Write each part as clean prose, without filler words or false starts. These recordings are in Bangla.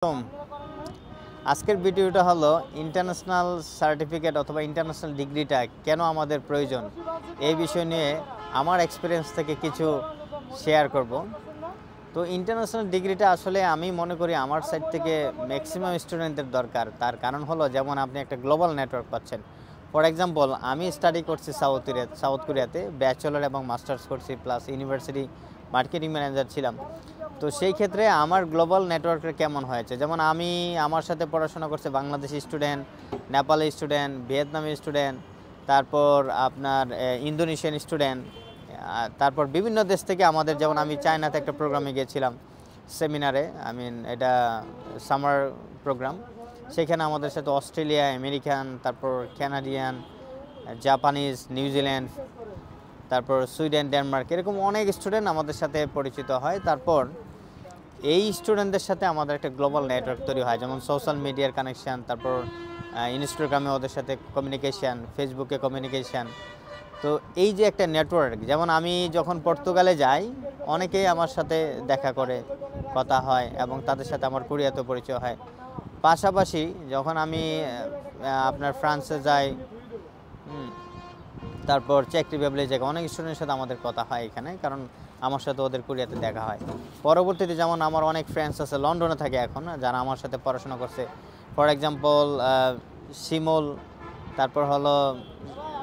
আসসালাম। আজকের ভিডিওটা হলো ইন্টারন্যাশনাল সার্টিফিকেট অথবা ইন্টারন্যাশনাল ডিগ্রিটা কেন আমাদের প্রয়োজন এই বিষয় নিয়ে আমার এক্সপিরিয়েন্স থেকে কিছু শেয়ার করব। তো ইন্টারন্যাশনাল ডিগ্রিটা আসলে আমি মনে করি আমার সাইড থেকে ম্যাক্সিমাম স্টুডেন্টদের দরকার। তার কারণ হলো যেমন আপনি একটা গ্লোবাল নেটওয়ার্ক পাচ্ছেন। ফর এক্সাম্পল আমি স্টাডি করছি সাউথ কোরিয়াতে ব্যাচেলর এবং মাস্টার্স করছি, প্লাস ইউনিভার্সিটি মার্কেটিং ম্যানেজার ছিলাম। তো সেই ক্ষেত্রে আমার গ্লোবাল নেটওয়ার্কটা কেমন হয়েছে, যেমন আমার সাথে পড়াশোনা করছে বাংলাদেশি স্টুডেন্ট, নেপালি স্টুডেন্ট, ভিয়েতনামি স্টুডেন্ট, তারপর আপনার ইন্দোনেশিয়ান স্টুডেন্ট, তারপর বিভিন্ন দেশ থেকে আমাদের, যেমন আমি চায়নাতে একটা প্রোগ্রামে গিয়েছিলাম সেমিনারে, এটা সামার প্রোগ্রাম। সেখানে আমাদের সাথে অস্ট্রেলিয়া, আমেরিকান, তারপর কানাডিয়ান, জাপানিজ, নিউজিল্যান্ড, তারপর সুইডেন, ডেনমার্ক, এরকম অনেক স্টুডেন্ট আমাদের সাথে পরিচিত হয়। তারপর এই স্টুডেন্টদের সাথে আমাদের একটা গ্লোবাল নেটওয়ার্ক তৈরি হয়, যেমন সোশ্যাল মিডিয়ার কানেকশান, তারপর ইনস্টাগ্রামে ওদের সাথে কমিউনিকেশান, ফেসবুকে কমিউনিকেশান। তো এই যে একটা নেটওয়ার্ক, যেমন আমি যখন পর্তুগালে যাই অনেকেই আমার সাথে দেখা করে, কথা হয় এবং তাদের সাথে আমার কোরিয়াতে পরিচয় হয়। পাশাপাশি যখন আমি আপনার ফ্রান্সে যাই, তারপর চেক রিপাবলিক জায়গা, অনেক স্টুডেন্টের সাথে আমাদের কথা হয় এখানে, কারণ আমার সাথে ওদের কোরিয়াতে দেখা হয়। পরবর্তীতে যেমন আমার অনেক ফ্রেন্ডস আছে লন্ডনে থাকে এখন, যারা আমার সাথে পড়াশোনা করছে। ফর এক্সাম্পল শিমুল, তারপর হলো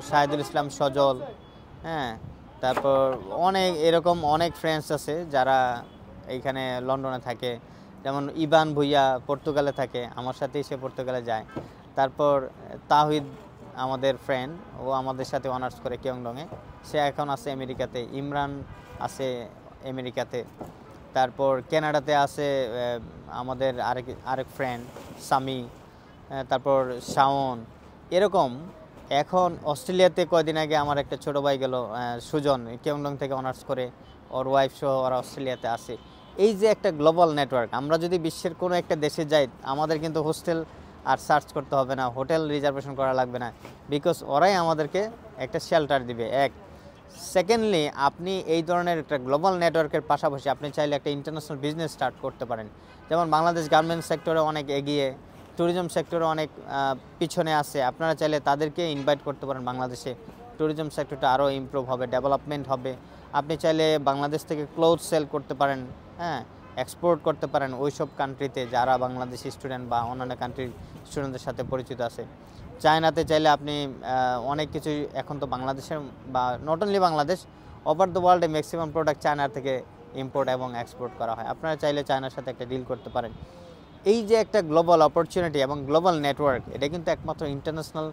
শাহিদুল ইসলাম সজল, হ্যাঁ, তারপর এরকম অনেক ফ্রেন্ডস আছে যারা এইখানে লন্ডনে থাকে। যেমন ইবান ভুইয়া পর্তুগালে থাকে, আমার সাথেই সে পর্তুগালে যায়। তারপর তাহিদ আমাদের ফ্রেন্ড, ও আমাদের সাথে অনার্স করে কিয়ংডংয়ে, সে এখন আছে আমেরিকাতে। ইমরান আছে আমেরিকাতে। তারপর কানাডাতে আছে আমাদের আরেক ফ্রেন্ড সামি, তারপর শাওন। এরকম এখন অস্ট্রেলিয়াতে কয়দিন আগে আমার একটা ছোটো ভাই গেল, সুজন, কিয়ংডং থেকে অনার্স করে, ওর ওয়াইফ সহ ওরা অস্ট্রেলিয়াতে আছে। এই যে একটা গ্লোবাল নেটওয়ার্ক, আমরা যদি বিশ্বের কোনো একটা দেশে যাই আমাদের কিন্তু হোস্টেল আর সার্চ করতে হবে না, হোটেল রিজার্ভেশন করা লাগবে না, বিকজ ওরাই আমাদেরকে একটা শেল্টার দিবে। সেকেন্ডলি, আপনি এই ধরনের একটা গ্লোবাল নেটওয়ার্কের পাশাপাশি আপনি চাইলে একটা ইন্টারন্যাশনাল বিজনেস স্টার্ট করতে পারেন। যেমন বাংলাদেশ গার্মেন্টস সেক্টরে অনেক এগিয়ে, ট্যুরিজম সেক্টরে অনেক পিছনে আছে। আপনারা চাইলে তাদেরকে ইনভাইট করতে পারেন বাংলাদেশে। ট্যুরিজম সেক্টরটা আরও ইমপ্রুভ হবে, ডেভেলপমেন্ট হবে। আপনি চাইলে বাংলাদেশ থেকে ক্লোথ সেল করতে পারেন, হ্যাঁ, এক্সপোর্ট করতে পারেন ওই সব কান্ট্রিতে যারা বাংলাদেশি স্টুডেন্ট বা অন্যান্য কান্ট্রির স্টুডেন্টদের সাথে পরিচিত আছে। চায়নাতে চাইলে আপনি অনেক কিছু, এখন তো বাংলাদেশের বা not only Bangladesh, over the ওয়ার্ল্ডে ম্যাক্সিমাম প্রোডাক্ট চায়না থেকে ইম্পোর্ট এবং এক্সপোর্ট করা হয়। আপনারা চাইলে চায়নার সাথে একটা ডিল করতে পারেন। এই যে একটা গ্লোবাল অপরচুনিটি এবং গ্লোবাল নেটওয়ার্ক, এটা কিন্তু একমাত্র ইন্টারন্যাশনাল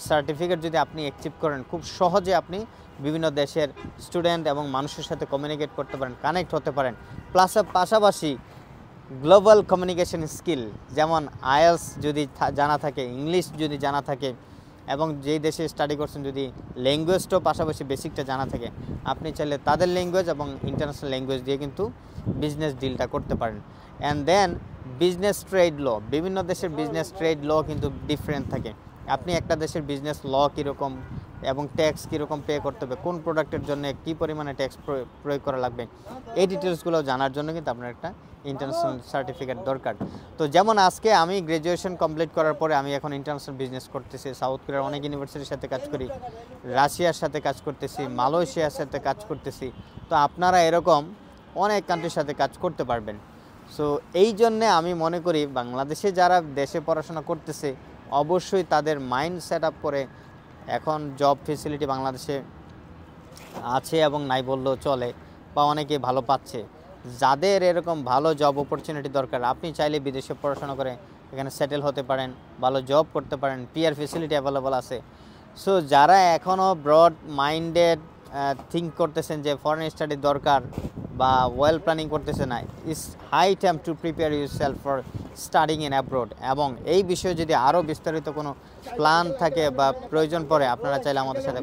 সার্টিফিকেট যদি আপনি অ্যাচিভ করেন, খুব সহজে আপনি বিভিন্ন দেশের স্টুডেন্ট এবং মানুষের সাথে কমিউনিকেট করতে পারেন, কানেক্ট হতে পারেন। প্লাস পাশাপাশি গ্লোবাল কমিউনিকেশন স্কিল, যেমন আইএলস যদি জানা থাকে, ইংলিশ যদি জানা থাকে, এবং যেই দেশে স্টাডি করছেন যদি ল্যাঙ্গুয়েজটাও পাশাপাশি বেসিকটা জানা থাকে, আপনি চাইলে তাদের ল্যাঙ্গুয়েজ এবং ইন্টারন্যাশনাল ল্যাঙ্গুয়েজ দিয়ে কিন্তু বিজনেস ডিলটা করতে পারেন। অ্যান্ড দেন বিজনেস ট্রেড ল, বিভিন্ন দেশের বিজনেস ট্রেড ল কিন্তু ডিফারেন্ট থাকে। আপনি একটা দেশের বিজনেস ল কীরকম এবং ট্যাক্স কীরকম পে করতে হবে, কোন প্রোডাক্টের জন্য কী পরিমাণে ট্যাক্স প্রয়োগ করা লাগবে, এই ডিটেলসগুলো জানার জন্য কিন্তু আপনার একটা ইন্টারন্যাশনাল সার্টিফিকেট দরকার। তো যেমন আজকে আমি গ্র্যাজুয়েশন কমপ্লিট করার পরে আমি এখন ইন্টারন্যাশনাল বিজনেস করতেছি। সাউথ কোরিয়ার অনেক ইউনিভার্সিটির সাথে কাজ করি, রাশিয়ার সাথে কাজ করতেছি, মালয়েশিয়ার সাথে কাজ করতেছি। তো আপনারা এরকম অনেক কান্ট্রির সাথে কাজ করতে পারবেন। সো এই জন্যে আমি মনে করি বাংলাদেশে যারা দেশে পড়াশোনা করতেছে অবশ্যই তাদের মাইন্ড সেট আপ করে, এখন জব ফেসিলিটি বাংলাদেশে আছে এবং নাই বললেও চলে, বা অনেকে ভালো পাচ্ছে। যাদের এরকম ভালো জব অপরচুনিটি দরকার, আপনি চাইলে বিদেশে পড়াশোনা করে এখানে সেটেল হতে পারেন, ভালো জব করতে পারেন, পিআর ফেসিলিটি অ্যাভেলেবল আছে। সো যারা এখনও ব্রড মাইন্ডেড থিঙ্ক করতেছেন যে ফরেন স্টাডি দরকার বা ওয়েল প্ল্যানিং করতেছে না, it's high time to prepare yourself for studying in abroad. এবং এই বিষয়ে যদি আরও বিস্তারিত কোনো প্ল্যান থাকে বা প্রয়োজন পড়ে, আপনারা চাইলে আমাদের সাথে